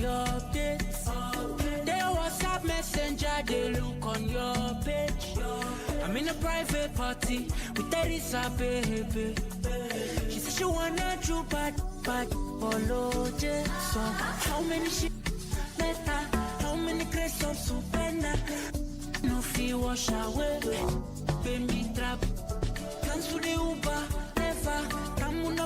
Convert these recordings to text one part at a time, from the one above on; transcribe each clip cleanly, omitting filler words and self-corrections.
your updates. They WhatsApp messenger, they look on your page. I'm in a private party with Teresa, baby. She said she wanna do bad follow so how many shit better? How many grace of supena? No fee wash away, pay me trap. Plans for the Uber, never. Come on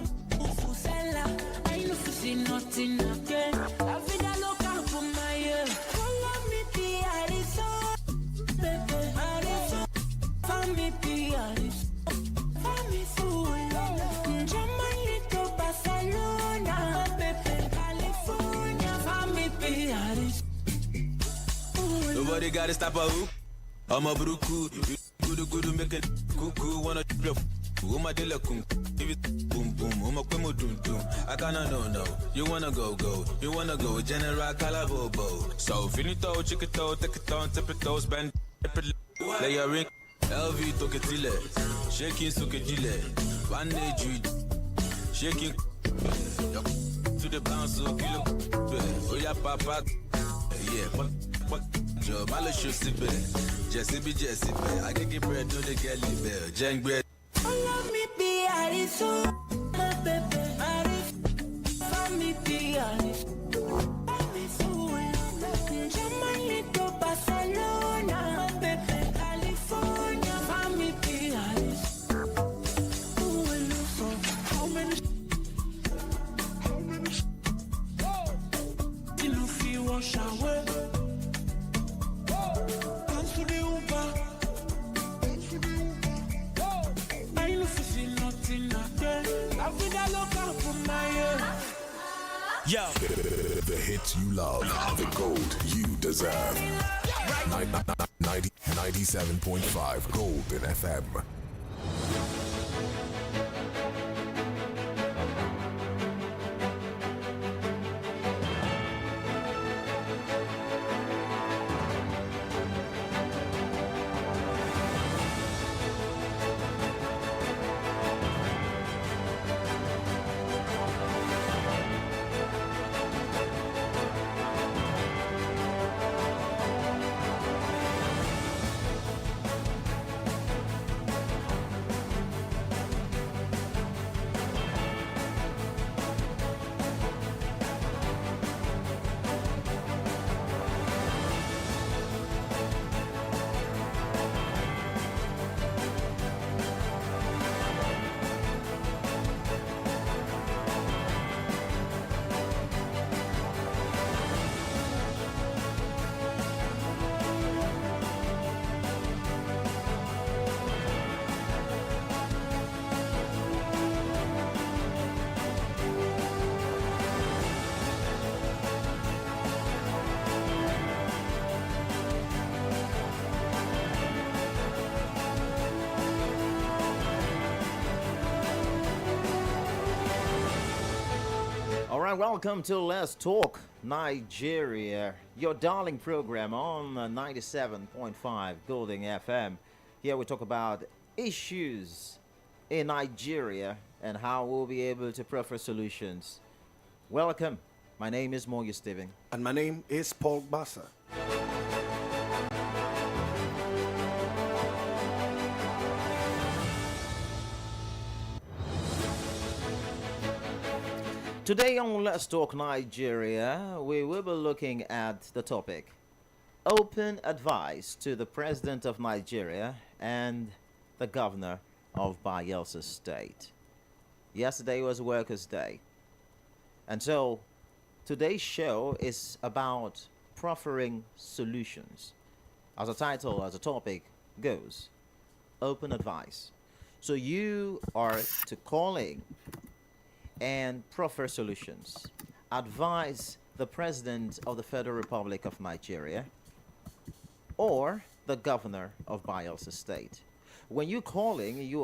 Fusela, I know you see nothing again. La vida loca for my ear. Follow me, be Arizona, baby, Arizona. Follow me, be Arizona. Follow me, Fula. Germany to Barcelona, baby, California. Follow me, be Arizona. Nobody gotta stop a hoop. I'm a bruku. Good, make it cuckoo. Wanna bluff. Who my dealer boom boom, who my quimo doom. I cannot no. You wanna go, you wanna go, General Calabobo. So finito, chiquito, take it on, tip it toes, bend, lay your ring, LV toketile, shaking sukejile, bandage, shaking to the bounce, so kilo, oh yeah, papa, yeah, what, Joe, Malicious, Jesse be, I can give bread to the Kelly Bell, Jang bread. Follow me, be Arizona, baby, Arizona. Follow me, be Arizona. Germany to Barcelona, baby, California. Follow me, be Arizona. How many? You know, feel wash away. Comes to the Uber. Yo. The hits you love, the gold you deserve. 97.5 Golden FM. Welcome to Let's Talk Nigeria, your darling program on 97.5 Golden FM. Here we talk about issues in Nigeria and how we'll be able to prefer solutions. Welcome. My name is MOYE Steven. And my name is Paul Bassa. Today on Let's Talk Nigeria, we will be looking at the topic Open Advice to the President of Nigeria and the Governor of Bayelsa State. Yesterday was Workers' Day. And so today's show is about proffering solutions. As the title, as the topic goes, Open Advice. So you are to call in and proffer solutions. Advise the President of the Federal Republic of Nigeria or the Governor of Bayelsa State. When you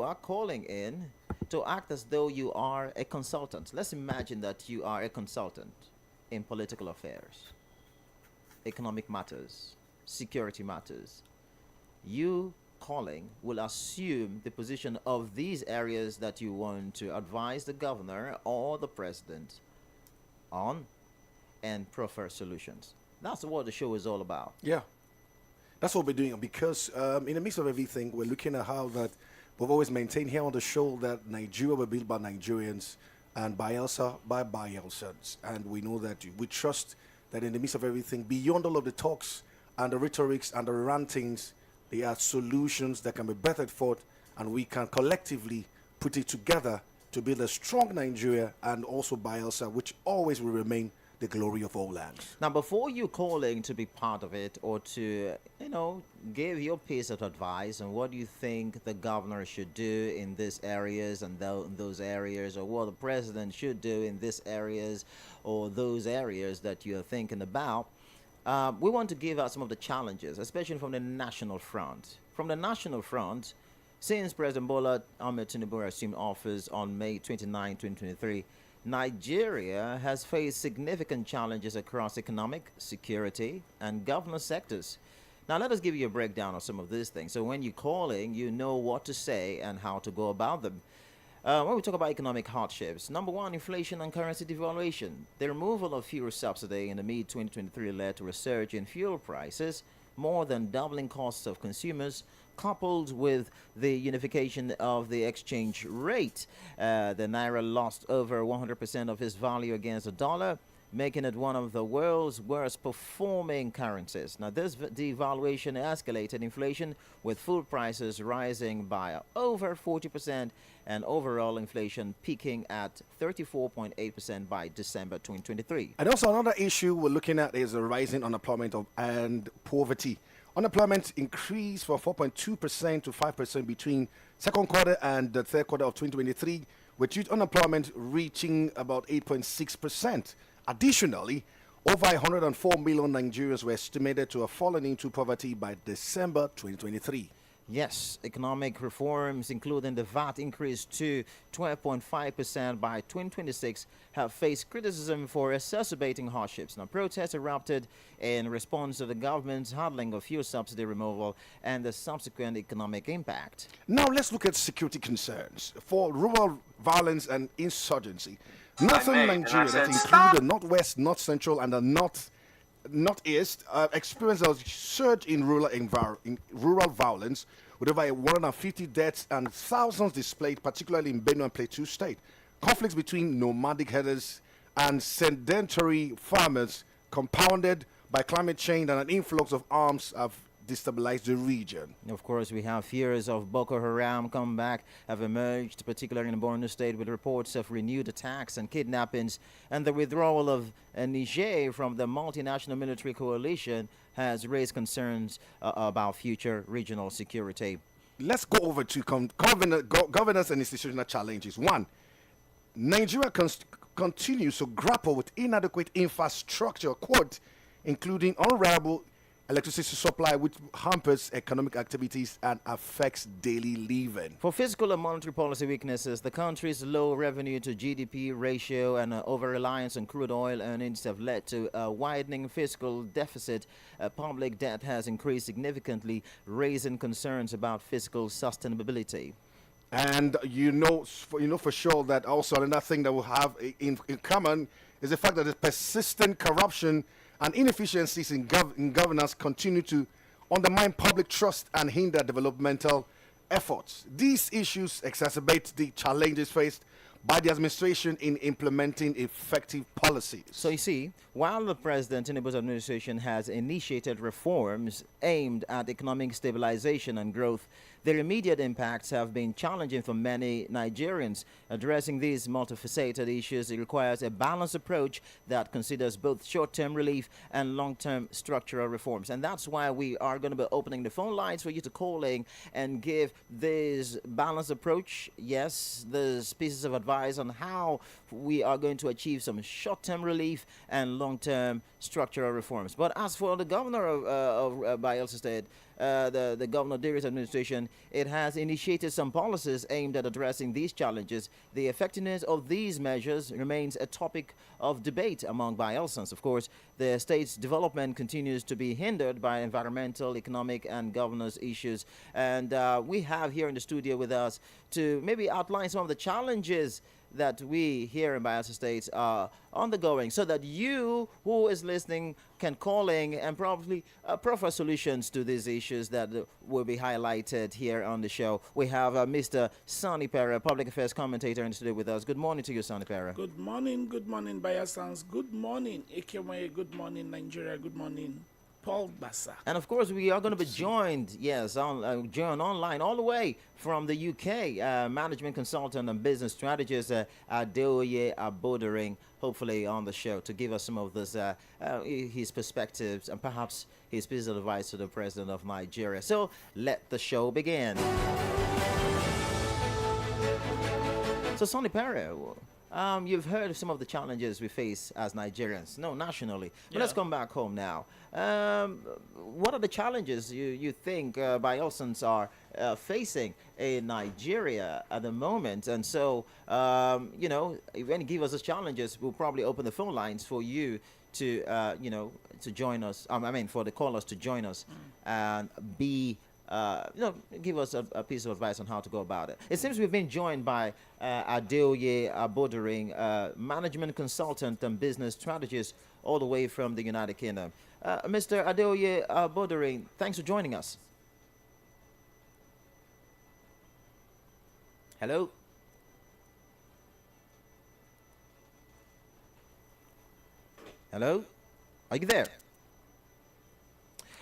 are calling in to act as though you are a consultant. Let's imagine that you are a consultant in political affairs, economic matters, security matters. You calling will assume the position of these areas that you want to advise the governor or the president on, and prefer solutions. That's what the show is all about. Yeah, that's what we're doing because in the midst of everything, we're looking at how that we've always maintained here on the show that Nigeria were built by Nigerians and Bielsa by Bielsans. And we know that we trust that in the midst of everything, beyond all of the talks and the rhetorics and the rantings, there are solutions that can be bettered forth, and we can collectively put it together to build a strong Nigeria and also Bielsa, which always will remain the glory of all lands. Now, before you calling to be part of it or to, give your piece of advice on what you think the governor should do in these areas and those areas, or what the president should do in these areas or those areas that you're thinking about, we want to give out some of the challenges, especially from the national front. From the national front, since President Bola Ahmed Tinubu assumed office on May 29, 2023, Nigeria has faced significant challenges across economic, security, and governance sectors. Now, let us give you a breakdown of some of these things. So when you're calling, you know what to say and how to go about them. When we talk about economic hardships, number one, inflation and currency devaluation. The removal of fuel subsidy in the mid-2023 led to a surge in fuel prices, more than doubling costs of consumers, coupled with the unification of the exchange rate. The Naira lost over 100% of its value against the dollar, making it one of the world's worst performing currencies. Now, this devaluation escalated inflation, with food prices rising by over 40% and overall inflation peaking at 34.8% by December 2023. And also another issue we're looking at is the rising unemployment and poverty. Unemployment increased from 4.2% to 5% between second quarter and the third quarter of 2023, with youth unemployment reaching about 8.6%. Additionally, over 104 million Nigerians were estimated to have fallen into poverty by December 2023. Yes, economic reforms, including the VAT increase to 12.5% by 2026, have faced criticism for exacerbating hardships. Now, protests erupted in response to the government's handling of fuel subsidy removal and the subsequent economic impact. Now, let's look at security concerns. For rural violence and insurgency, northern Nigeria, that include the northwest, north central, and the northeast, experienced a surge in rural violence, with over 150 deaths and thousands displaced, particularly in Benue and Plateau State. Conflicts between nomadic herders and sedentary farmers, compounded by climate change and an influx of arms, have destabilized the region. Of course, we have fears of Boko Haram comeback have emerged, particularly in Borno State, with reports of renewed attacks and kidnappings, and the withdrawal of Niger from the multinational military coalition has raised concerns about future regional security. Let's go over to governance and institutional challenges. One, Nigeria continues to grapple with inadequate infrastructure, quote, including unreliable electricity supply, which hampers economic activities and affects daily living. For fiscal and monetary policy weaknesses, the country's low revenue to GDP ratio and over-reliance on crude oil earnings have led to a widening fiscal deficit. Public debt has increased significantly, raising concerns about fiscal sustainability. And you know for sure that also another thing that we'll have in common is the fact that the persistent corruption and inefficiencies in governance continue to undermine public trust and hinder developmental efforts. These issues exacerbate the challenges faced by the administration in implementing effective policies. So you see, while the President Tinubu's administration has initiated reforms aimed at economic stabilization and growth, their immediate impacts have been challenging for many Nigerians. Addressing these multifaceted issues, it requires a balanced approach that considers both short-term relief and long-term structural reforms. And that's why we are going to be opening the phone lines for you to call in and give this balanced approach. Yes, there's pieces of advice on how we are going to achieve some short-term relief and long-term structural reforms. But as for the governor of Bielsa State, the Governor Darius administration, it has initiated some policies aimed at addressing these challenges. The effectiveness of these measures remains a topic of debate among Bielsans. Of course, the state's development continues to be hindered by environmental, economic, and governance issues. And we have here in the studio with us to maybe outline some of the challenges that we here in Bayelsa State are undergoing, so that you who is listening can call in and probably proffer solutions to these issues that will be highlighted here on the show. We have Mr. Sonny Pera, public affairs commentator, in the studio with us. Good morning to you, Sonny Pera. Good morning, Bayasans. Good morning, Ekeme. Good morning, Nigeria. Good morning, Paul Bassa. And of course, we are going to be joined, yes, joined online all the way from the UK, management consultant and business strategist Adeoye Abodering, hopefully on the show to give us some of this, his perspectives and perhaps his piece of advice to the president of Nigeria. So let the show begin. So, Sonny Perry, you've heard of some of the challenges we face as Nigerians, no, nationally. But let's come back home now. What are the challenges you think Bayelsans are facing in Nigeria at the moment? And so, you know, when you give us those challenges, we'll probably open the phone lines for you to, you know, to join us. I mean, for the callers to join us and be you know, give us a piece of advice on how to go about it. It seems we've been joined by Adeoye Abodering, management consultant and business strategist all the way from the United Kingdom. Mr. Adeoye Abodering, thanks for joining us. Hello? Hello? Are you there?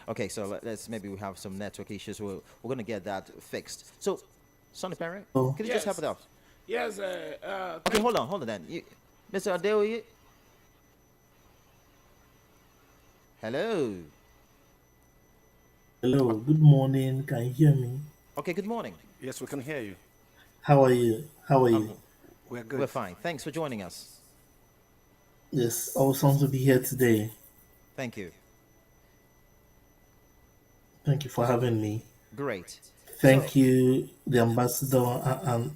Okay, so let's maybe we have some network issues. We're going to get that fixed. So, Sonny Perry, can you just help it out? Yes. Okay, hold on then. Mr. Adeoye? Hello? Hello, good morning. Can you hear me? Okay, good morning. Yes, we can hear you. How are you? How are you? We're good. We're fine. Thanks for joining us. Yes, awesome to be here today. Thank you. Thank you for having me. Great. Thank you, the ambassador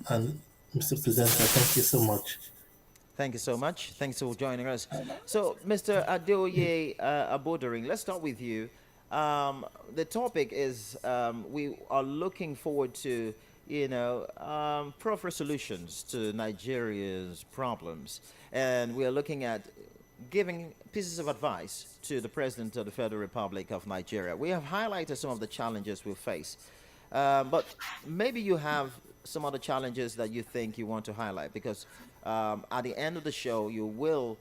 and Mr. Presenter. Thank you so much. Thank you so much. Thanks for joining us. So, Mr. Adeoye Abodering, let's start with you. The topic is we are looking forward to, you know, proffer solutions to Nigeria's problems. And we are looking at giving pieces of advice to the President of the Federal Republic of Nigeria. We have highlighted some of the challenges we face. But maybe you have some other challenges that you think you want to highlight, because at the end of the show, you will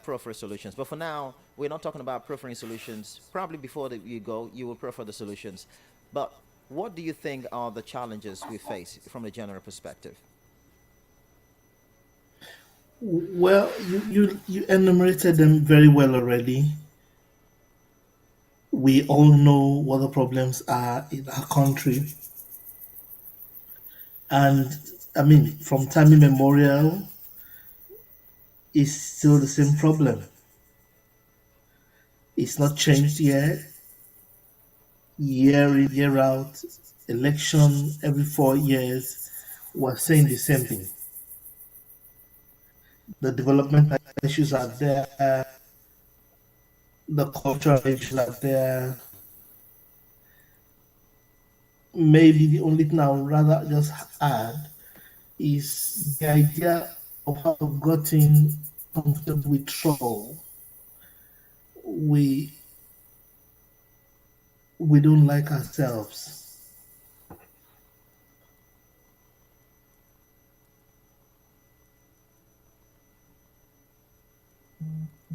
proffer solutions. But for now, we're not talking about proffering solutions. Probably before you go, you will proffer the solutions. But what do you think are the challenges we face from a general perspective? Well, you enumerated them very well already. We all know what the problems are in our country. And I mean, from time immemorial, it's still the same problem. It's not changed yet. Year in, year out, election every 4 years, we're saying the same thing. The development issues are there, the cultural issues are there. Maybe the only thing I would rather just add is the idea of how we've gotten comfortable with trouble. We don't like ourselves.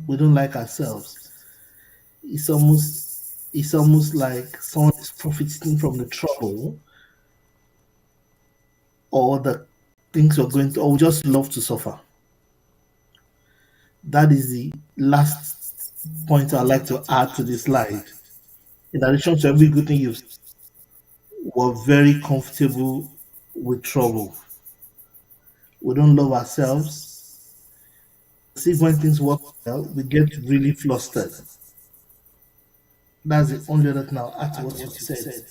We don't like ourselves. It's almost like someone is profiting from the trouble or the things we're going to, or we just love to suffer. That is the last point I'd like to add to this slide. In addition to every good thing you've said, we're very comfortable with trouble. We don't love ourselves. See, when things work well, we get really flustered. That's the only other thing I'll add to what you said.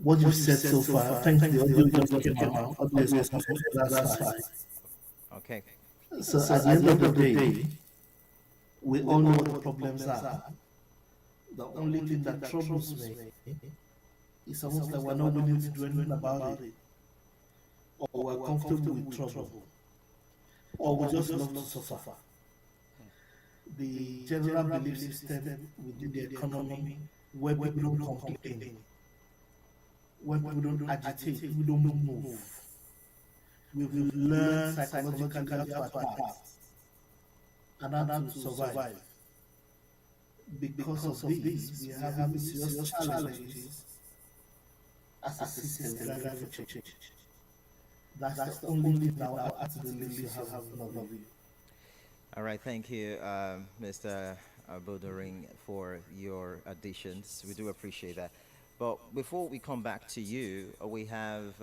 What you've said so far, thank you. The audio came out. That's fine. Okay. So at the end of the day, we all know what the problems are. The only thing that troubles me is almost like we're not willing to do anything about it. or we're comfortable with trouble, or we just love to suffer. The general belief system within the economy where people don't complain, when people don't agitate, people don't move. We've learned psychologically how to adapt and how to survive. Because of this, we are having serious challenges as a system driving for change. That's the only thing now out to the list you have of you. All right, thank you, Mr. Bodoring, for your additions. We do appreciate that. But before we come back to you, we have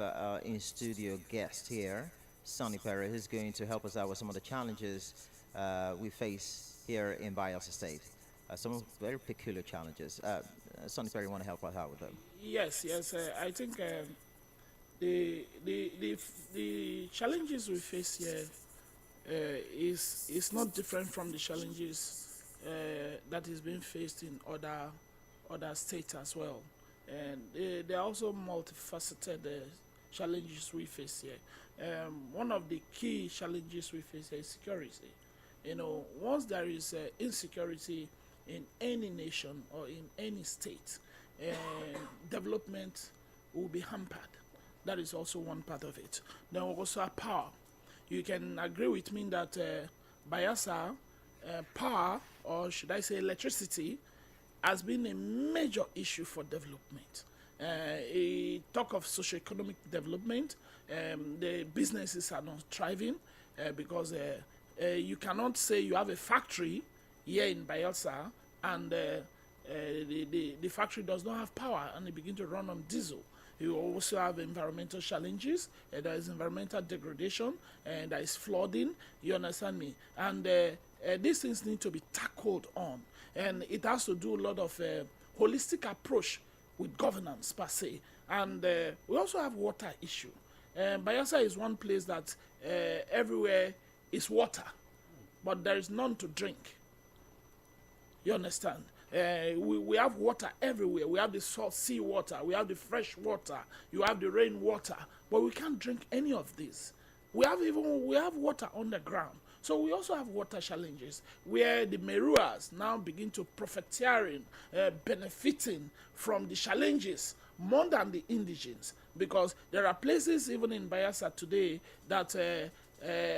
in studio guest here, Sonny Perry, who's going to help us out with some of the challenges we face here in Bayelsa State. Some very peculiar challenges. Sonny Perry, want to help us out with them? Yes. I think the challenges we face here is not different from the challenges that is being faced in other states as well, and there are also multifaceted challenges we face here. One of the key challenges we face here is security. Once there is insecurity in any nation or in any state, development will be hampered. That is also one part of it. Then we also have power. You can agree with me that Bayelsa power, or should I say electricity, has been a major issue for development. Talk of socio-economic development, the businesses are not thriving because you cannot say you have a factory here in Bayelsa and the factory does not have power and it begin to run on diesel. You also have environmental challenges. There is environmental degradation, and there is flooding. You understand me? And these things need to be tackled on, and it has to do a lot of holistic approach with governance per se. And we also have water issue. Bayelsa is one place that everywhere is water, but there is none to drink. You understand? We have water everywhere. We have the salt sea water, we have the fresh water, you have the rain water, but we can't drink any of this. We have water underground. So we also have water challenges where the Meruas now begin to profiteering, benefiting from the challenges more than the indigens, because there are places even in Bayelsa today that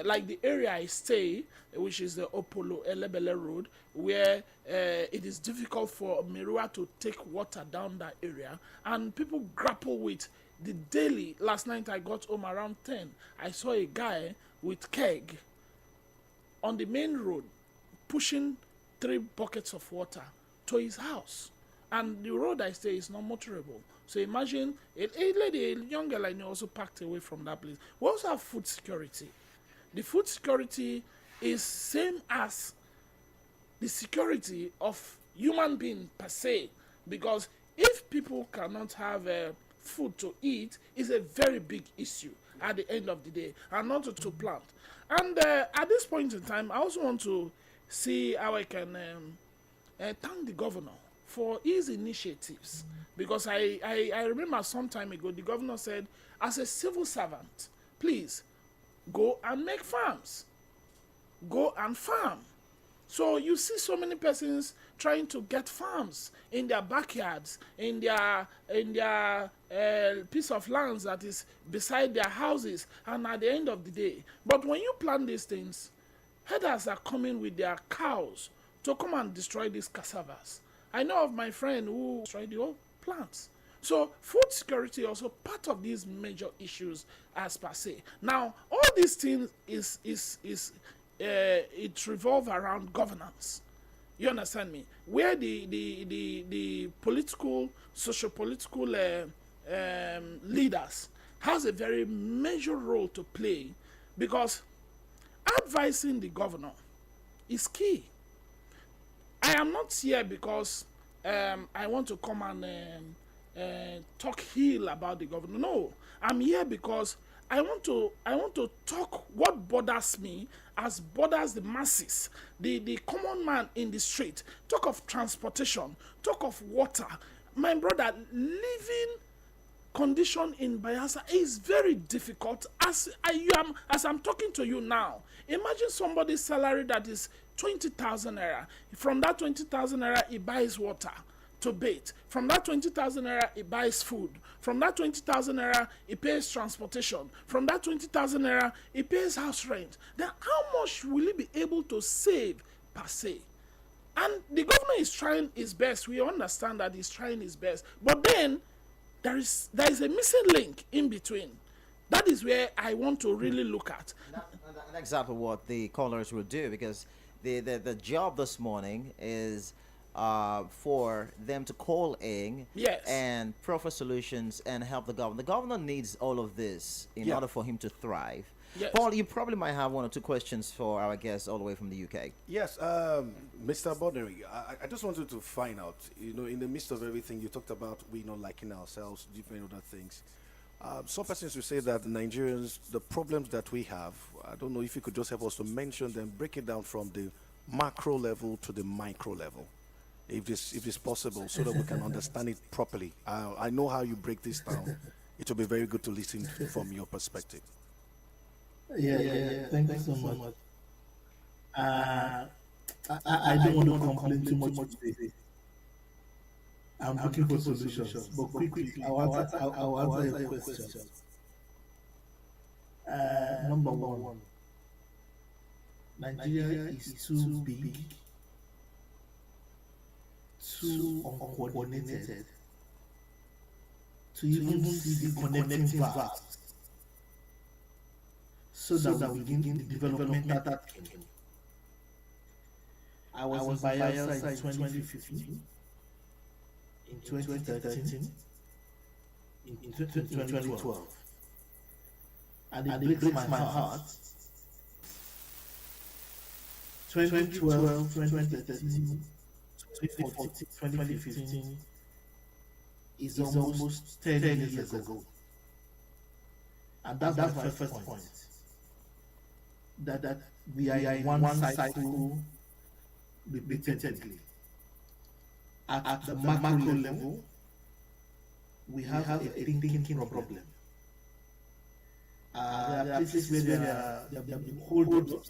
like the area I stay, which is the Opolo Elebele Road, where it is difficult for Merua to take water down that area, and people grapple with the daily. Last night I got home around 10. I saw a guy with keg on the main road pushing 3 buckets of water to his house, and the road I stay is not motorable. So imagine a lady, a young girl I know, also packed away from that place. We also have food security. The food security is same as the security of human being per se, because if people cannot have food to eat, it's a very big issue at the end of the day, and not to plant. And at this point in time, I also want to see how I can thank the governor for his initiatives, because I remember some time ago the governor said, as a civil servant, please go and make farms. Go and farm. So you see so many persons trying to get farms in their backyards, in their piece of lands that is beside their houses, and at the end of the day. But when you plant these things, herders are coming with their cows to come and destroy these cassavas. I know of my friend who destroyed the whole plants. So food security also part of these major issues as per se. Now, all these things it revolve around governance. You understand me? Where the political, socio-political leaders has a very major role to play, because advising the governor is key. I am not here because I want to come and talk ill about the governor. No, I'm here because I want to talk what bothers me as bothers the masses, the common man in the street. Talk of transportation, talk of water. My brother, living condition in Bayelsa is very difficult. As I'm talking to you now, imagine somebody's salary that is 20,000 naira. From that 20,000 naira, he buys water to bathe. From that 20,000 naira, he buys food. From that 20,000 naira, he pays transportation. From that 20,000 naira, he pays house rent. Then how much will he be able to save per se? And the governor is trying his best. We understand that he's trying his best. But then there is a missing link in between. That is where I want to really look at. That's exactly what the callers will do, because the job this morning is for them to call in, Yes, and proffer solutions and help the governor. The governor needs all of this in Yeah. order for him to thrive. Yes. Paul, you probably might have one or two questions for our guests all the way from the UK. Yes, Mr. Bodnery, I just wanted to find out, in the midst of everything, you talked about we not liking ourselves, different other things. Some persons will say that Nigerians, the problems that we have, I don't know if you could just help us to mention them, break it down from the macro level to the micro level, if it's possible, so that we can understand it properly. I know how you break this down. It will be very good to listen from your perspective. Yeah. Thank you so much. I don't want to complain too much today. I'm looking for solutions, but quickly, I'll answer your question. Number one, Nigeria is too big, too uncoordinated to even see the connecting valves, so that we begin the development that came. I was in Bayelsa in 2015, in 2013, in 2012, and it breaks my heart. 2012, 2013, 2014, 2015 is almost 10 years ago. And that's my first point. That we are in one cycle repeatedly. At the macro level, we have a thinking problem. There are places where there have been hold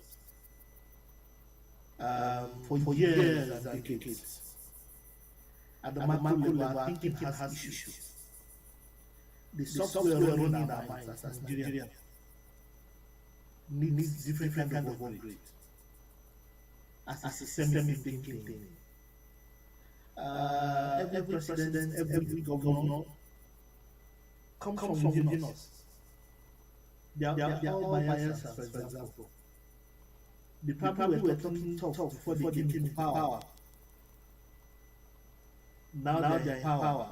for years and decades. At the macro level, our thinking has issues. The software running in our minds as Nigerians needs different kind of upgrade as a systemic thinking. Every president, every governor comes from within us. They are all biased, for example. The people were talking tough before they came in power. Now they are in power.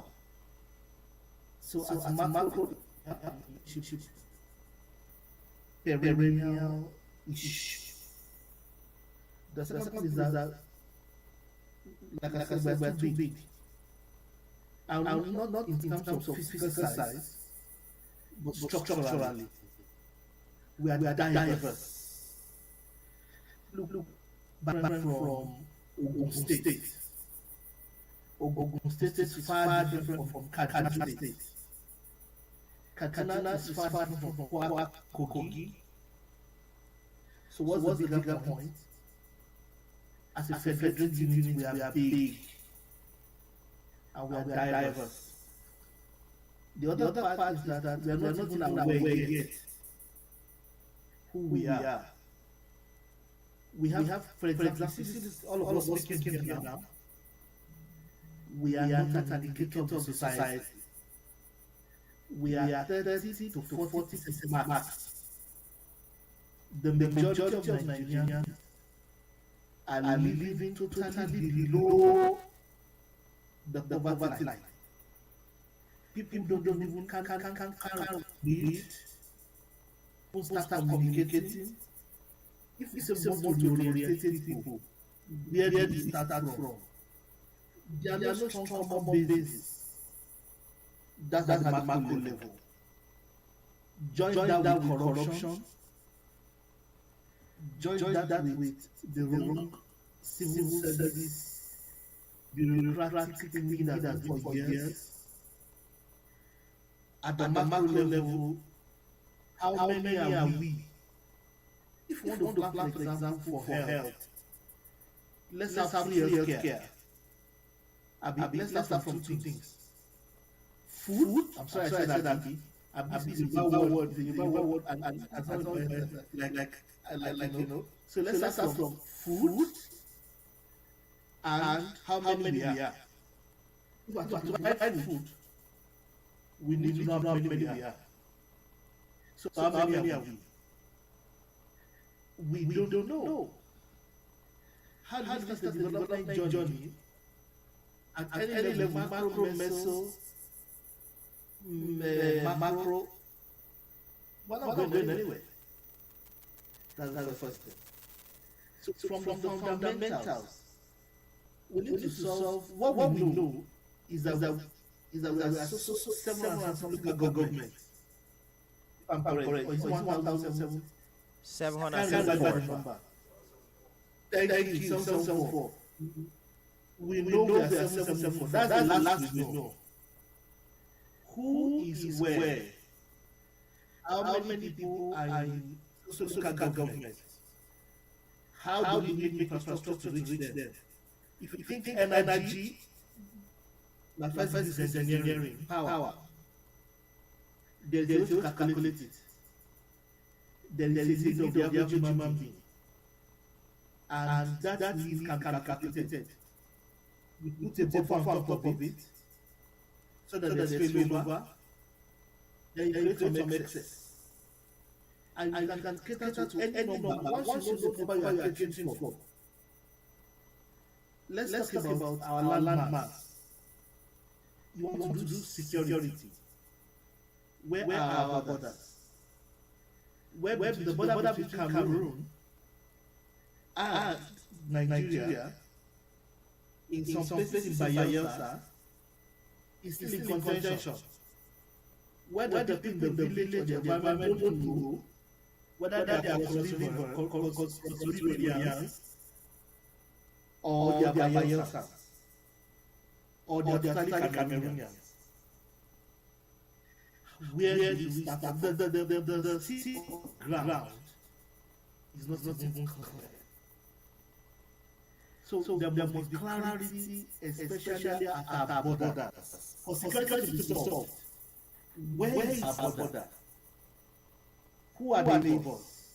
So as a macro perennial issue. The second one is that, like I said, we're too big. And not in terms of physical size, but structurally. We are diverse. Look back from Ogun State. Ogun State is far different from Kaduna State. Kaduna is far different from Kogi. So what's the bigger point? As a federal unit, we are big and we are diverse. The other part is that we are not even aware yet who we are. We have, for example, all of us speaking here now. We are not an indicator of society. We are 30 to 40% max. The majority of Nigerians are living totally below the poverty line. People don't even can read, start communicating. If we want to reorientate people, where do they start from? There are no strong common basis. That's at the macro level. Join that with corruption. Join that with the wrong civil service, bureaucratic thing that has been for years. at the macro level, how many are we? If you want to plan, for example, for health, let's have free health care. Let's start from two things. Food, I'm sorry I said that, Abi. Abi is a bad word, like you know. So let's start from food and how many we are. To buy food, we need to know how many we are. So how many are we? We don't know. How do you start the development journey at any level, macro, meso, macro? We're not going anywhere. That's the first thing. So from the fundamentals, we need to solve what we know is that we are several and some local government. I'm correct. Or is it 1,007? 704. Thank you, 774. We know we are 774. That's the last we know. Who is where? How many people are in local government? How do we make infrastructure to reach them? If you think energy, the first is engineering, power. There's a way to calculate it. There is a need of the average human being. And that need can be calculated. We put a buffer on top of it so that there's failover. Then you create some excess. And you can cater to any number once you know what you are catering for. Let's talk about our land mass. You want to do security. Where are our borders? Where the border between Cameroon and Nigeria, in some places in Bayelsa, is still in contention. Whether the people in the village or the environment don't know whether they are Costorians or they are Bayelsans or they are totally Cameroonians. Where do we start? The sea ground is not even clear. So there must be clarity, especially at our borders. For security to be solved, where is our border? Who are the neighbors?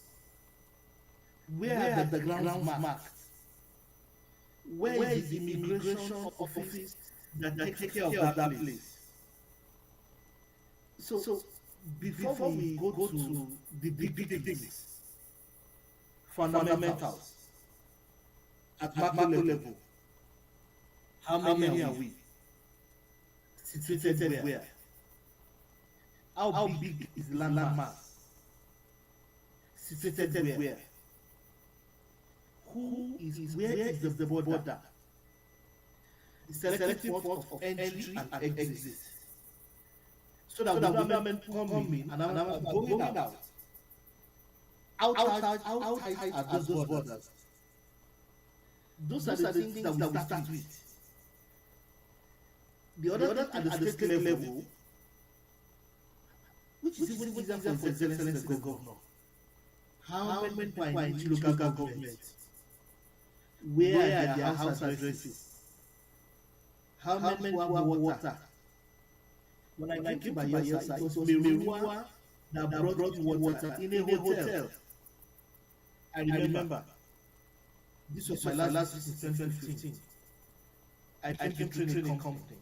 Where are the grounds marked? Where is the immigration office that takes care of that place? So before we go to the big things, fundamentals, at macro level, how many are we? Situated where? How big is land mass? Situated where? Where is the border? The selective port of entry and exit. So that the government come in and I'm going out. Outside are those borders. Those are the things that we start with. The other at the state level, which is even easier for His Excellency the Governor. How many people are in each local government? Where are their house addresses? How many people have water? When I came to Bayelsa, it was Merua that brought water in a hotel. I remember. This was my last visit in 2015. I came to training company.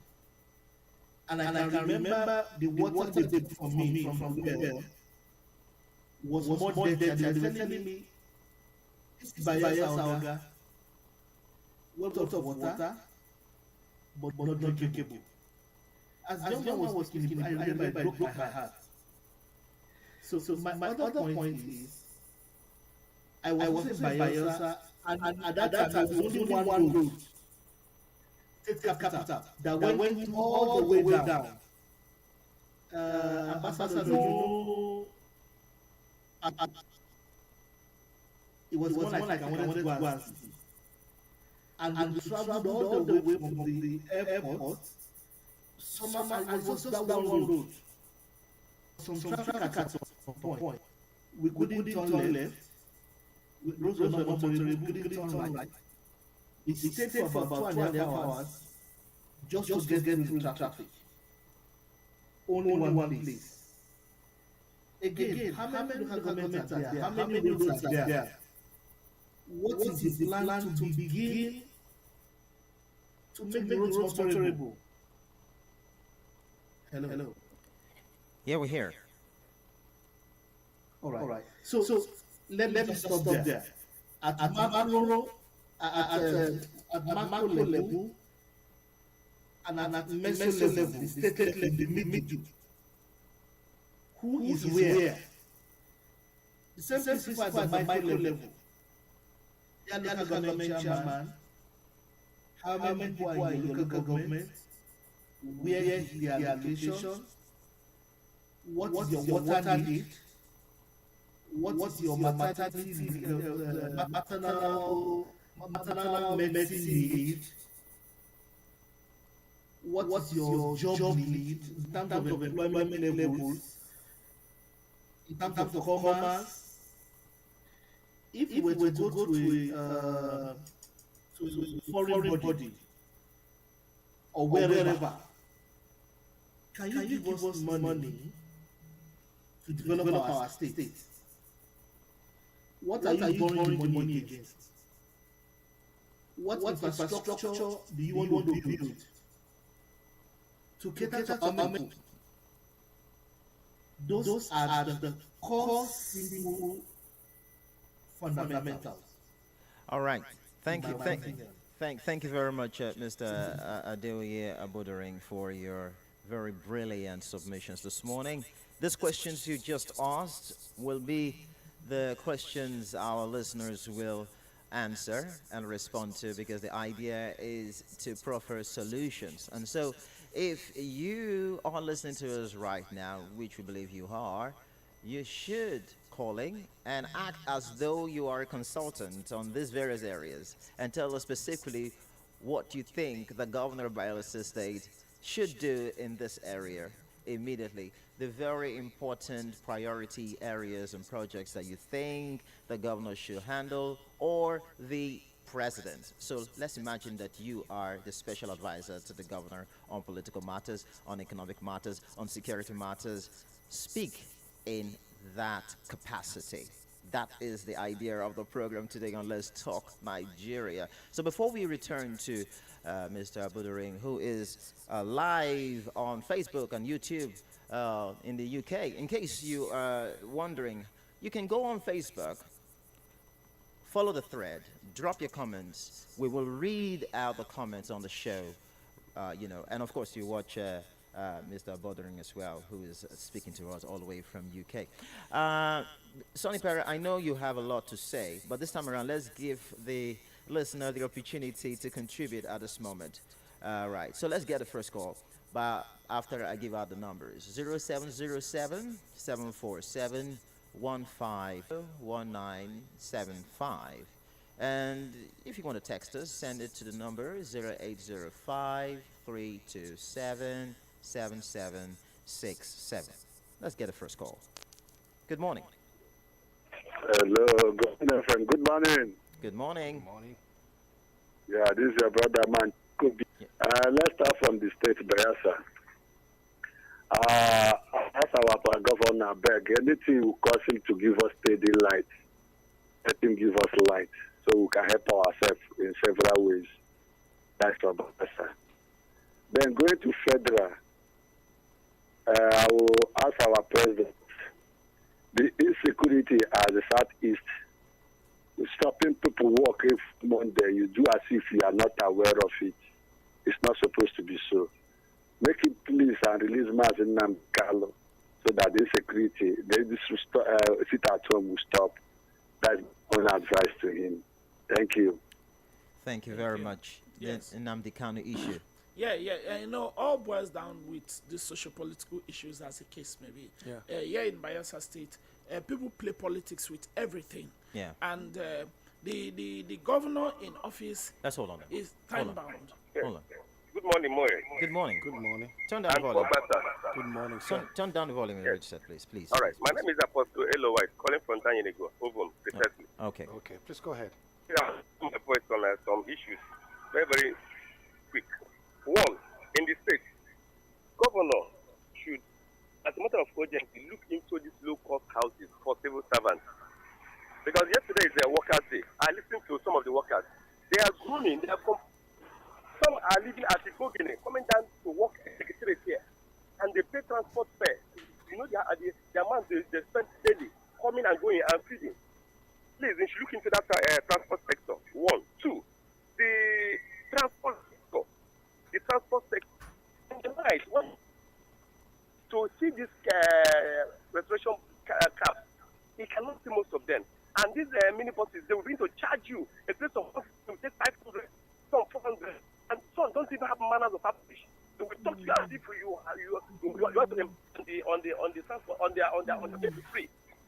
And I can remember the water they did for me from the well was more dirty. They were telling me, this is Bayelsa, water of water, but not drinkable. As young man was killing me, I remember it broke my heart. So my other point is, I was in Bayelsa, and at that time there was only one road, State Capital, that went all the way down. Ambassador, it was more like I wanted to go and see. And we traveled all the way from the airport. I was just that one road. some traffic at some point. We couldn't turn left. Roads were not motorable. We couldn't turn right. It stayed for about 2.5 hours just to get through the traffic. Only one place. Again, how many local governments are there? How many roads are there? What is the plan to begin to make the roads motorable? Hello. Yeah, we're here. All right. So let me stop there. At macro, at macro level, and at meso level, the state level, the middle. Who is where? The same principle at the micro level. The local government chairman, how many people are in your local government, where is the allocation, what is your water need, what is your maternity, maternal medicine need, what is your job need in terms of employment levels, in terms of commerce. If we were to go to a foreign body or wherever, can you give us money to develop our state? What are you borrowing the money against? What infrastructure do you want to build to cater to our people? Those are the core simple fundamentals. All right. Thank you very much, Mr. Adeoye Abodoring, for your very brilliant submissions this morning. These questions you just asked will be the questions our listeners will answer and respond to, because the idea is to proffer solutions. And so if you are listening to us right now, which we believe you are, you should calling and act as though you are a consultant on these various areas and tell us specifically what you think the governor of Bayelsa State should do in this area immediately. The very important priority areas and projects that you think the governor should handle, or the president. So let's imagine that you are the special advisor to the governor on political matters, on economic matters, on security matters. Speak in that capacity. That is the idea of the program today on Let's Talk Nigeria. So before we return to Mr. Abuduring, who is live on Facebook and YouTube in the UK, in case you are wondering, you can go on Facebook, follow the thread, drop your comments. We will read out the comments on the show, and of course you watch Mr. Bodering as well, who is speaking to us all the way from UK. Sonny Perry, I know you have a lot to say, but this time around, let's give the listener the opportunity to contribute at this moment. Right, so let's get the first call, but after I give out the numbers. 0707 747 151975. And if you want to text us, send it to the number 0805 327 7767. Let's get a first call. Good morning. Hello, good friend. Good morning. Good morning. Good morning. Yeah, this is your brother, man. Let's start from the state, Bayelsa. As our governor beg, anything will cause him to give us steady light. Let him give us light so we can help ourselves in several ways. That's for Bayelsa. Then going to federal, I will ask our president, the insecurity at the southeast, stopping people working Monday, you do as if you are not aware of it. It's not supposed to be so. Make it please and release Mazin Namkalo so that the insecurity, sit at home will stop. That's my advice to him. Thank you. Thank you very much. Yes. The Nnamdi Kanu issue. Yeah, all boils down with the socio-political issues as a case may be. Yeah. Here in Bayelsa State, people play politics with everything. Yeah. And the governor in office Let's hold on. is time-bound. Hold on. Good morning, Moe. Good morning. Good morning. Turn down the And volume. Professor. Good morning, sir. Turn down the volume in Yes. which set, please. Please. All right, please, my please. name is Apostle Eloy, calling from Tanyanigo, Ovum, precisely. Okay. Okay, please go ahead. Yeah, my voice on some issues. Very, very quick. One, in the state, governor should, as a matter of urgency, look into these low-cost houses for civil servants. Because yesterday is a workers' day. I listened to some of the workers. They are grooming. Some are living at the Bogene, coming down to work at the secretariat here. And they pay transport fare. You know, the amount they spend daily coming and going and feeding. Please, they should look into that transport sector. One. Two, the transport sector. The transport sector. In the night, to see this restoration cab, he cannot see most of them. And these mini buses, they will begin to charge you a place of to take 500, some 400, and some don't even have manners of English. They will talk to you as if you are to them on the transport on the free.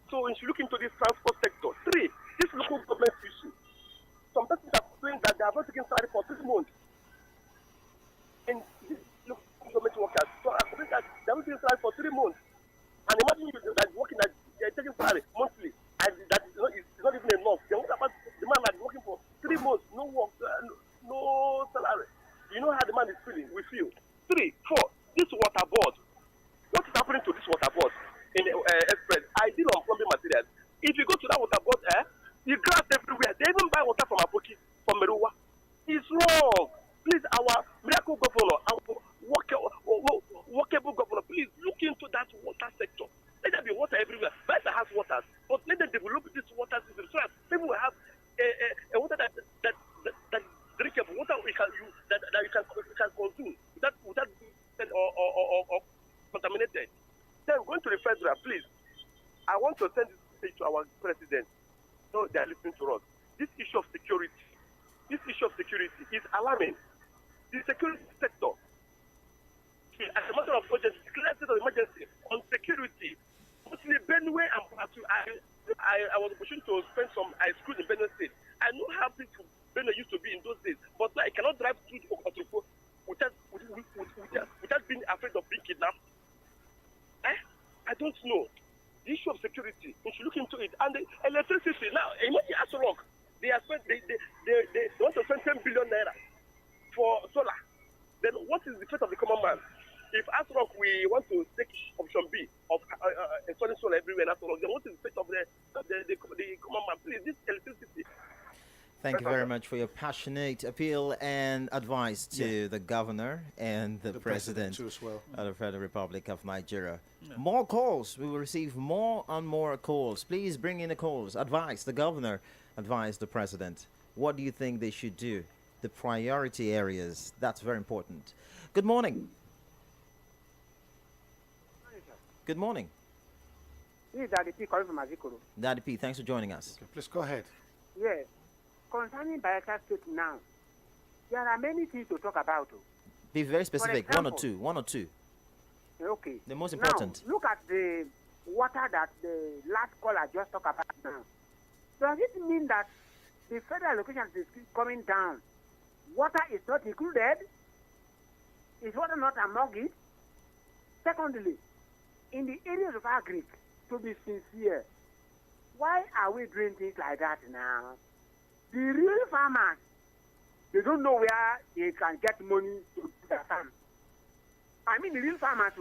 So we should look into this transport sector. Three, this local government issue. Some persons are saying that they have not taken salary for 6 months. In this local government workers, so I think that they haven't taken salary for 3 months. And imagine you that working that they're taking salary monthly, and that is not even enough. Then what about the man that's working for 3 months, no work, no salary? You know how the man is feeling. We feel. 3, 4. This water board. What is happening to this water board in Express? I deal on plumbing materials. If you go to that water board, the grass everywhere. They even buy water from Apoki, from Meruwa. It's wrong. Please, our miracle governor, our workable governor, please look into that water sector. Let there be water everywhere. Better has waters, but let them develop this water system so that people will have a water that drinkable water that you can consume without being or contaminated. Then going to the federal, please. I want to send this message to our president. So they are listening to us. This issue of security is alarming. The security sector, as a matter of urgency, declared state of emergency on security. Mostly Benue and Plateau. I was pushing to spend some school in Benue State. I know how people Benue used to be in those days, but I cannot drive through Otrufo without being afraid of being kidnapped. I don't know. The issue of security, we should look into it. And the electricity, now, imagine Asorok, they want to spend 10 billion naira for solar. Then what is the fate of the common man? If Asorok, we want to take option B of installing solar everywhere in Asorok, then what is the fate of the common man? Please, this electricity. Thank you very much for your passionate appeal and advice to the governor and the president too as well. of the Federal Republic of Nigeria. More calls. We will receive more and more calls. Please bring in the calls. Advise the governor, advise the president. What do you think they should do? The priority areas. That's very important. Good morning. Good morning. This is Daddy P calling from Azikoro. Daddy P, thanks for joining us. Okay, please go ahead. Yes. Concerning Bayelsa State now, there are many things to talk about. Be very specific. example, One or two. Okay. The most important. Now, look at the water that the last caller just talked about now. Does it mean that the federal allocation is coming down? Water is not included? Is water not among it? Secondly, in the areas of agri, to be sincere, why are we doing things like that now? The real farmers, they don't know where they can get money to do their farm. I mean, the real farmers,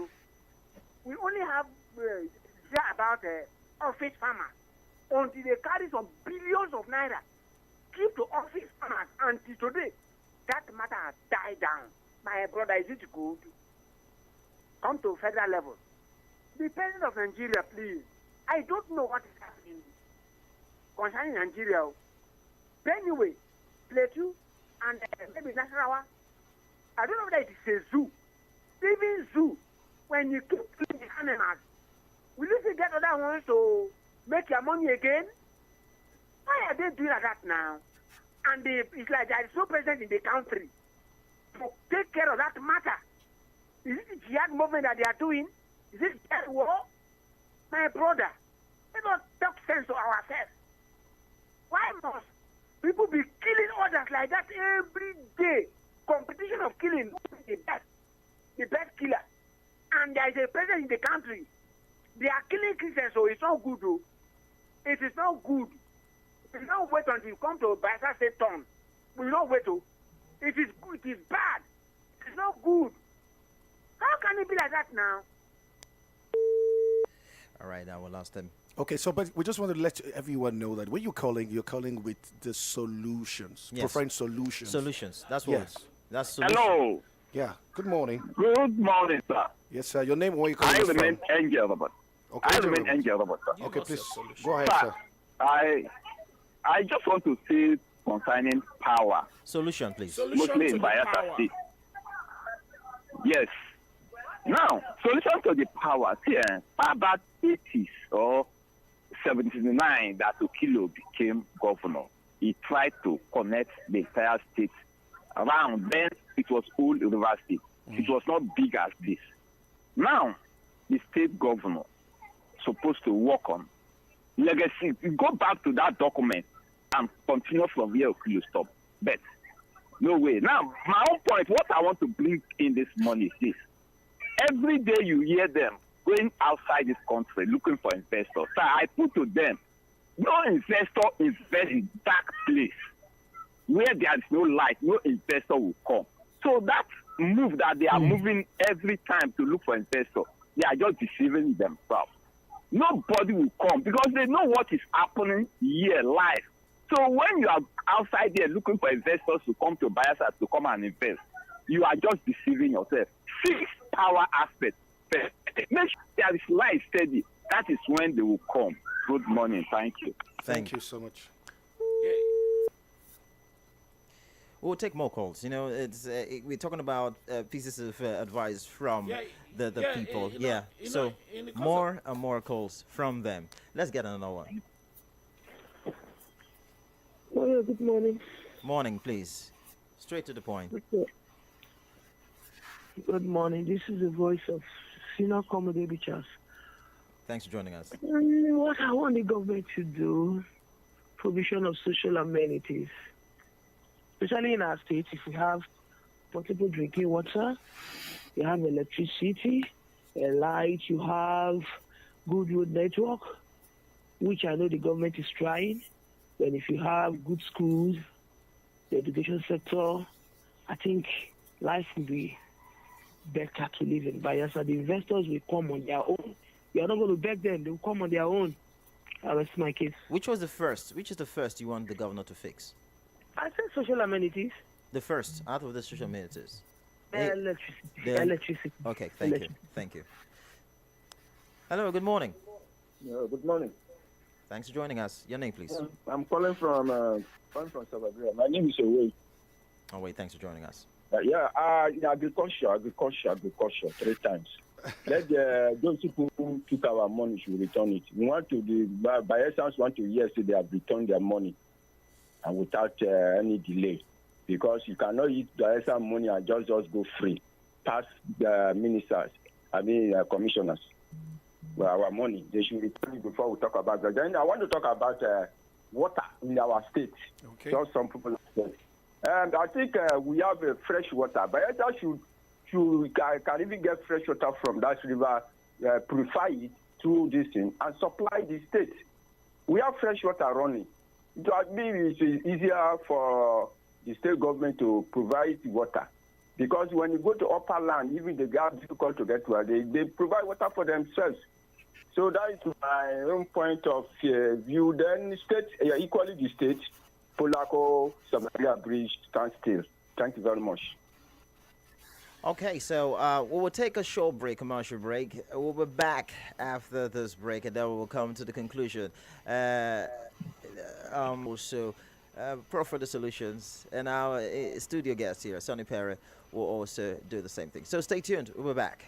we only have about office farmers until they carry some billions of naira, give to office farmers until today. That matter has died down. My brother, is it good? Come to federal level. The president of Nigeria, please. I don't know what is happening concerning Nigeria. Anyway, Plateau and maybe Nasarawa. I don't know whether it is a zoo. Even zoo, when you keep killing the animals, will you still get other ones to make your money again? Why are they doing like that now? And it's like there is no president in the country to take care of that matter. Is it the jihad movement that they are doing? Is it jihad war? My brother, let us talk sense to ourselves. Why must people be killing others like that every day? Competition of killing. the best killer. And there is a president in the country. They are killing Christians, so it's not good, though. It is not good. We will not wait until you come to Bayelsa State town. We will not wait, though. It is good. It is bad. It is not good. How can it be like that now? All right, now we lost him. Okay, so but we just want to let everyone know that when you're calling with the solutions, Yes. preferring solutions. Solutions. That's what. Yes. That's solution. Hello. Yeah. Good morning. Good morning, sir. Yes, sir. Your name? Where you I calling remain from? Angel Robert. Okay, I Angel remain Robert. Angel Robert, sir. Give Okay, us a please solution. go ahead, Sir, sir. I just want to say concerning power, Solution, please. Solution mostly to in the Bayelsa power. State. Yes. Now, solution to the power. See, about 80s or 79 that Okilo became governor, he tried to connect the entire state around. Then it was old university. It was not big as this. Now, the state governor supposed to work on legacy. Go back to that document and continue from where Okilo stopped. But no way. Now, my own point, what I want to bring in this morning is this. Every day you hear them going outside this country looking for investors. So I put to them, no investor invest in dark place where there is no light, no investor will come. So that move that they are moving every time to look for investors, they are just deceiving themselves. Nobody will come because they know what is happening here live. So when you are outside there looking for investors to come to Bayelsa to come and invest, you are just deceiving yourself. Fix power aspect first. Make sure there is light steady. That is when they will come. Good morning. Thank you. Thank you so much. We'll take more calls. You know, it's we're talking about pieces of advice from the people. So more and more calls from them. Let's get another one. Oh, yeah, good morning. Morning, please. Straight to the point. Good morning. This is the voice of Senior Comedy Bichas. Thanks for joining us. What I want the government to do, provision of social amenities, especially in our state, if we have potable drinking water, you have electricity, a light, you have good road network, which I know the government is trying. Then if you have good schools, the education sector, I think life will be better to live in Bayelsa. The investors will come on their own. You are not going to beg them. They will come on their own. That's my case. Which was the first? Which is the first you want the governor to fix? I said social amenities. The first out of the social amenities. Electricity. Okay, thank you. Hello, good morning. Good morning. Thanks for joining us. Your name, please. I'm calling from Salvador. My name is Away. Oh wait, thanks for joining us. Agriculture, 3 times. Let those people who took our money should return it. We want to, the Bayelsans want to hear say they have returned their money and without any delay. Because you cannot use Bayelsa money and just go free. Past the ministers, commissioners. Well, our money, they should return it before we talk about that. Then I want to talk about water in our state. Okay. Just some people said. And I think we have fresh water. Bayelsa can even get fresh water from that river, purify it through this thing, and supply the state. We have fresh water running. It would be easier for the state government to provide water. Because when you go to upper land, even the gas difficult to get water, they provide water for themselves. So that is my own point of view. Then state, equally the state, Polaco, Samaria Bridge, stand still. Thank you very much. Okay, so we will take a short break, commercial break. We'll be back after this break, and then we will come to the conclusion. Also, Profit Solutions and our studio guest here, Sonny Perry, will also do the same thing. So stay tuned. We'll be back.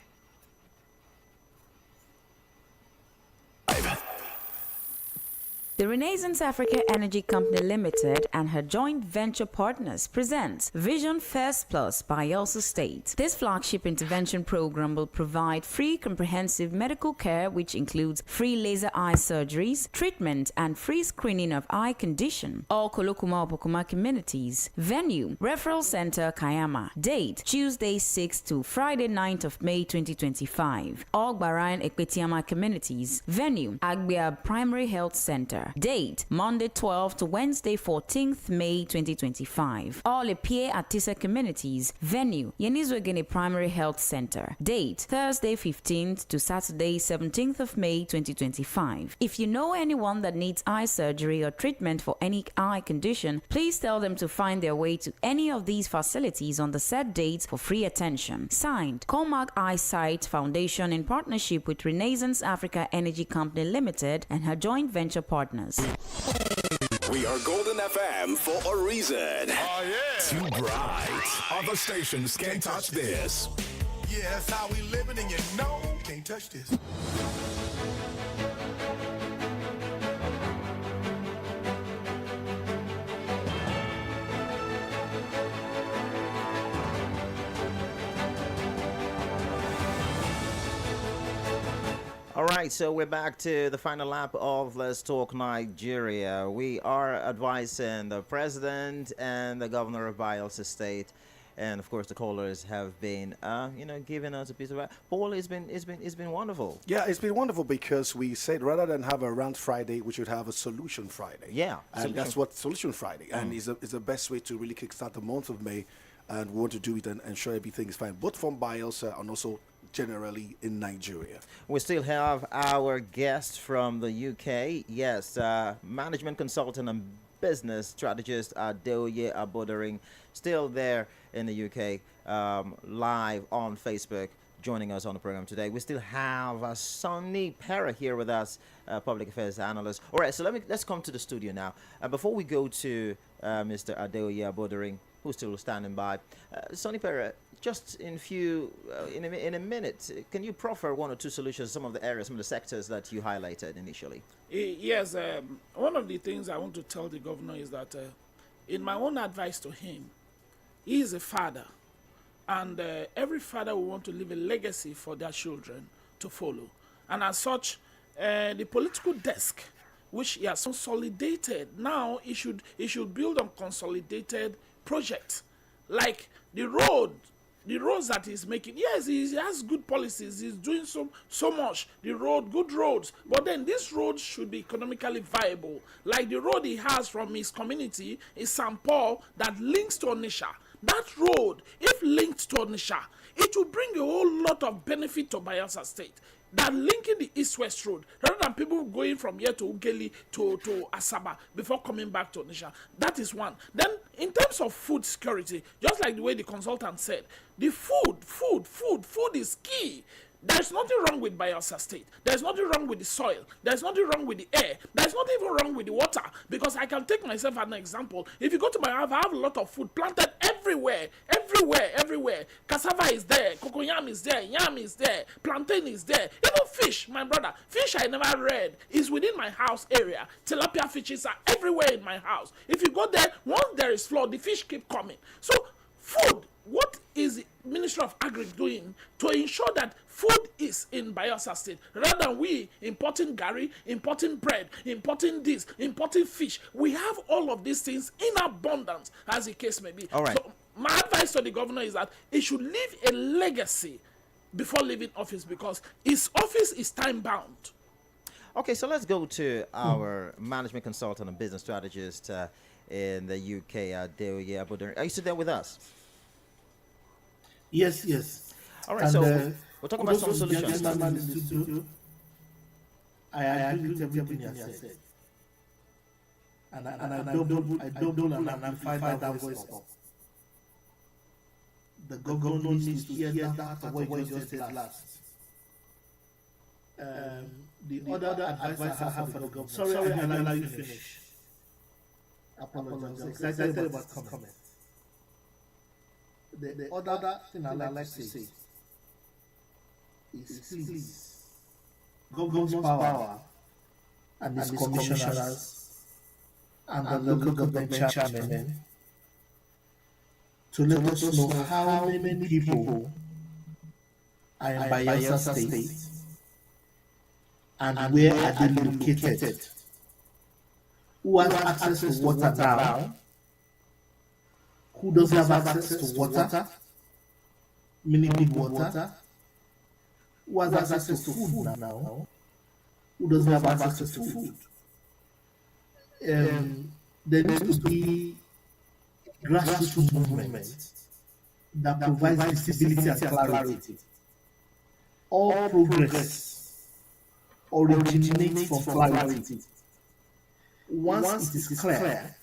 The Renaissance Africa Energy Company Limited and her joint venture partners presents Vision First Plus by Elsa State. This flagship intervention program will provide free comprehensive medical care which includes free laser eye surgeries, treatment and free screening of eye condition. All Kolokuma Opokuma communities. Venue, Referral Center Kayama. Date, Tuesday 6th to Friday 9th of May 2025. All Barayan Ekpetiama communities. Venue, Agbia Primary Health Center. Date, Monday 12th to Wednesday 14th May 2025. All Epie Atisa communities. Venue, Yenizwegene Primary Health Center. Date, Thursday 15th to Saturday 17th of May 2025. If you know anyone that needs eye surgery or treatment for any eye condition, please tell them to find their way to any of these facilities on the set dates for free attention. Signed, Comark Eyesight Foundation in partnership with Renaissance Africa Energy Company Limited and her joint venture partners. We are Golden FM for a reason. Oh, yeah. Too bright. Other stations can't touch this. Yeah, that's how we living, and you know, can't touch this. All right, so we're back to the final lap of Let's Talk Nigeria. We are advising the president and the governor of Bayelsa State, and of course the callers have been, giving us a piece of. Paul, it's been wonderful. Yeah, it's been wonderful because we said rather than have a rant Friday, we should have a solution Friday. Yeah, and that's what Solution Friday, and is the best way to really kickstart the month of May, and we want to do it and ensure everything is fine, both from Bayelsa and also generally in Nigeria. We still have our guest from the UK. Yes, management consultant and business strategist Adeoye Abodering, still there in the UK, live on Facebook, joining us on the program today. We still have Sonny Pera here with us, public affairs analyst. All right, so let's come to the studio now. Before we go to Mr. Adeoye Abodering, who's still standing by, Sonny Pera, just in a minute, can you proffer one or two solutions, some of the areas, some of the sectors that you highlighted initially? Yes, one of the things I want to tell the governor is that in my own advice to him, he is a father, and every father will want to leave a legacy for their children to follow. And as such, the political desk, which he has consolidated, now he should build on consolidated projects, like the roads that he's making. Yes, he has good policies. He's doing so much. Good roads. But then these roads should be economically viable. Like the road he has from his community is St. Paul that links to Onitsha. That road, if linked to Onitsha, it will bring a whole lot of benefit to Bayelsa State. That linking the east-west road, rather than people going from here to Ugeli to Asaba before coming back to Onitsha. That is one. Then, in terms of food security, just like the way the consultant said, the food is key. There's nothing wrong with Bayelsa State. There's nothing wrong with the soil. There's nothing wrong with the air. There's not even wrong with the water. Because I can take myself as an example. If you go to my house, I have a lot of food planted everywhere. Cassava is there. Cocoyam is there. Yam is there. Plantain is there. Even fish, my brother. Fish I never read is within my house area. Tilapia fishes are everywhere in my house. If you go there, once there is flood, the fish keep coming. So, food. What is the Ministry of Agri doing to ensure that food is in Bayelsa State, rather than we importing gari, importing bread, importing this, importing fish? We have all of these things in abundance, as the case may be. All right. So my advice to the governor is that he should leave a legacy before leaving office, because his office is time-bound. Okay, so let's go to our management consultant and business strategist in the UK, Adeoye Abodering. Are you still there with us? Yes. All right, so we'll talk about some solutions. I agree with everything you said. And I double and amplify that voice up. The governor needs to hear that of what you just said last. The other advice I have for the government. Sorry, I didn't allow you to finish. Apologize. I'm excited about comment. The other thing I like to say is please, government's power and its commissioners and the local government chairman to let us know how many people are in Bayelsa State and where are they located, who has access to water now, who doesn't have access to water, meaning good water, who has access to food now, who doesn't have access to food. There needs to be a grassroots movement that provides visibility and clarity. All progress originates from clarity. Once it is clear,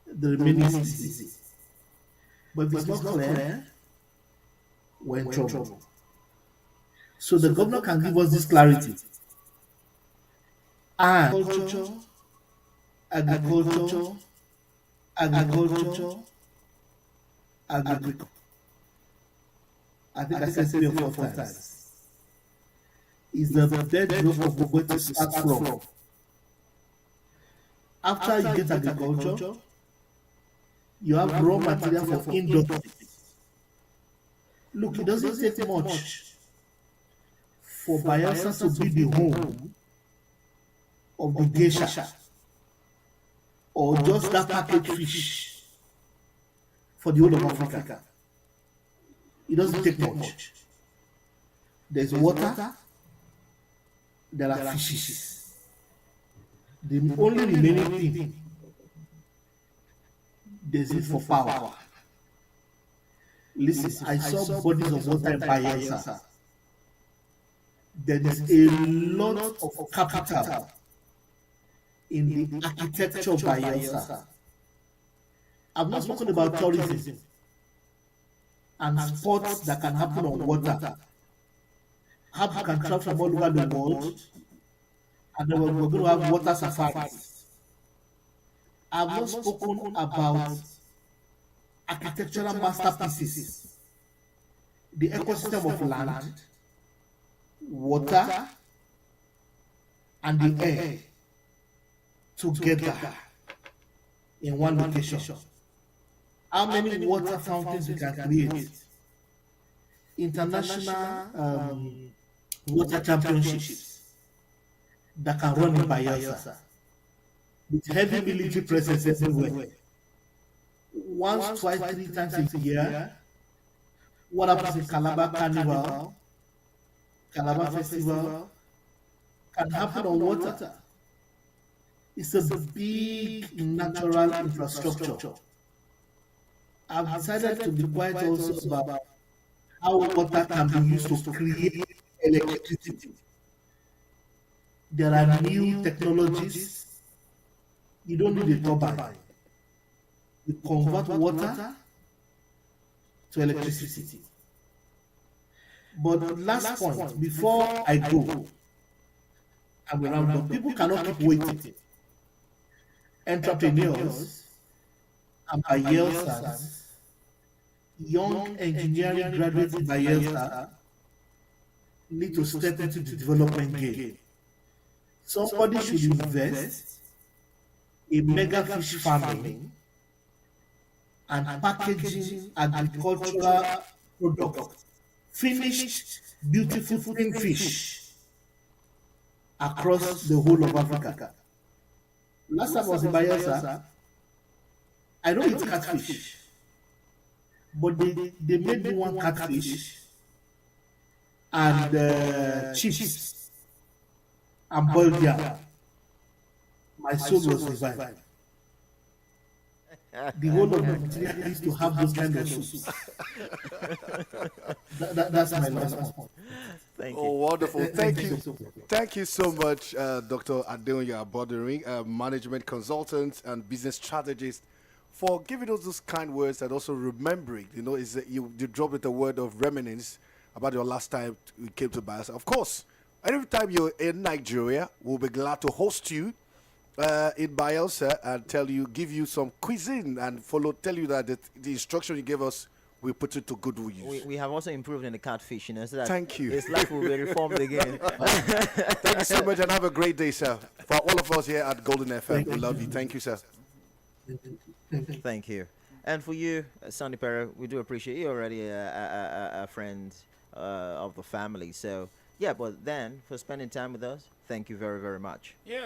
the remaining is easy. But if it's not clear, we're in trouble. So the governor can give us this clarity. And agriculture, I think I said 3 or 4 times, is the bedrock of where to start from. After you get agriculture, you have raw material for industry. Look, it doesn't take much for Bayelsa to be the home of the geisha or just that packaged fish for the whole of Africa. It doesn't take much. There's water, there are fishes. The only remaining thing, there's it for power. Listen, I saw bodies of water in Bayelsa. There is a lot of capital in the architecture of Bayelsa. I've not spoken about tourism and sports that can happen on water. How you can travel from all over the world, and then we're going to have water safaris. I've not spoken about architectural masterpieces, the ecosystem of land, water, and the air together in one location. How many water fountains we can create? International water championships that can run in Bayelsa with heavy military presence everywhere. Once, twice, 3 times a year. What happens in Calabar Carnival, Calabar Festival, can happen on water. It's a big natural infrastructure. I've decided to be quite also about how water can be used to create electricity. There are new technologies. You don't need a turbine. You convert water to electricity. But last point, before I go, I will round up. People cannot keep waiting. Entrepreneurs and Bayelsas, young engineering graduates in Bayelsa need to step into the development game. Somebody should invest in mega fish farming and packaging agricultural products, finished, beautiful thin fish across the whole of Africa. Last time I was in Bayelsa, I don't eat catfish, but they made me one catfish and chips and boiled yam. My soul was revived. The whole of Nigeria needs to have those kind of soups. That's my last point. Thank you. Oh, wonderful. Thank you. Thank you so much, Dr. Adeonya Abodering, management consultant and business strategist, for giving us those kind words and also remembering. You know, you dropped with a word of reminiscence about your last time you came to Bayelsa. Of course, every time you're in Nigeria, we'll be glad to host you in Bayelsa and give you some cuisine and tell you that the instruction you gave us we put it to good use. We have also improved in the catfish, so that Thank you. his life will be reformed again. Thank you so much, and have a great day, sir. For all of us here at Golden FM, we love you. Thank you, sir. Thank you. And for you, Sandy Perro, we do appreciate you already a friend of the family. So, yeah, but then for spending time with us, thank you very, very much. Yeah.